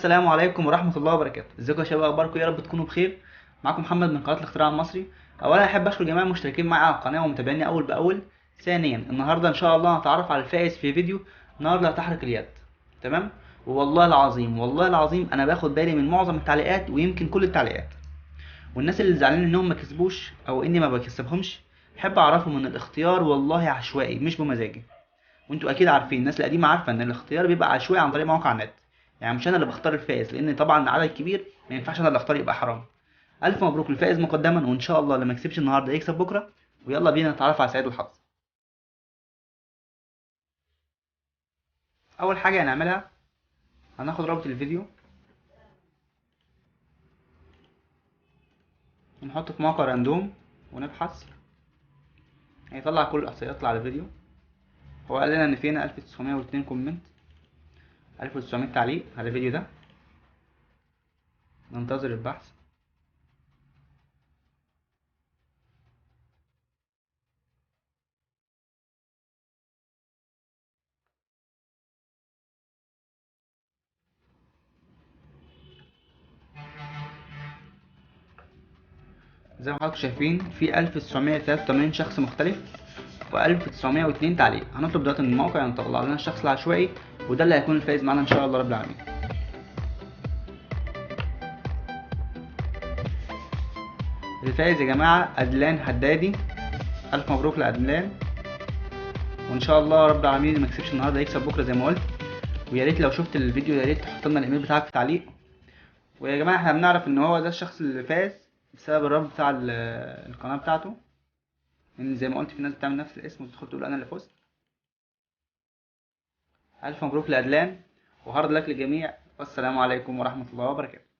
السلام عليكم ورحمة الله وبركاته. ازيكم يا شباب، اخباركم يا رب تكونوا بخير. معاكم محمد من قناة الاختراع المصري. اولا احب اشكر جميع المشتركين معايا على القناة ومتابعيني اول باول. ثانيا النهارده ان شاء الله هنتعرف على الفائز في فيديو نار لا تحرق اليد. تمام. والله العظيم والله العظيم انا باخد بالي من معظم التعليقات ويمكن كل التعليقات، والناس اللي زعلانين انهم ما كسبوش او اني ما بكسبهمش. احب اعرفهم ان الاختيار والله عشوائي مش بمزاجي. وانتوا اكيد عارفين، الناس القديمه عارفه ان الاختيار بيبقى عشوائي عن طريق مواقع النت. يعني مش انا اللي بختار الفائز، لان طبعا عدد كبير ما ينفعش انا اللي اختار، يبقى حرام. الف مبروك للفائز مقدما، وان شاء الله اللي ما يكسبش النهارده يكسب بكره. ويلا بينا نتعرف على سعيد الحظ. اول حاجه هنعملها، هناخد رابط الفيديو ونحطه في موقع راندوم ونبحث. هيطلع كل الاحصائيات اللي على الفيديو. هو قال لنا ان فينا 1902 كومنت، 1900 تعليق على الفيديو ده. ننتظر البحث. زي ما حضراتكم شايفين في 1983 شخص مختلف و1902 تعليق. هنطلب دلوقتي من الموقع ان يطلع لنا الشخص العشوائي، وده اللي هيكون الفائز معانا ان شاء الله رب العالمين. الفائز يا جماعه أدلان حدادي. الف مبروك لأدلان، وان شاء الله رب العالمين اللي ما كسبش النهارده يكسب بكره زي ما قلت. ويا ريت لو شفت الفيديو يا ريت تحط لنا الايميل بتاعك في تعليق. ويا جماعه احنا بنعرف ان هو ده الشخص اللي فاز بسبب الرابط بتاع القناه بتاعته، لان زي ما قلت في ناس بتعمل نفس الاسم وتدخل تقول انا اللي فزت. الف مبروك لأدلان، وهارد لك للجميع، والسلام عليكم ورحمه الله وبركاته.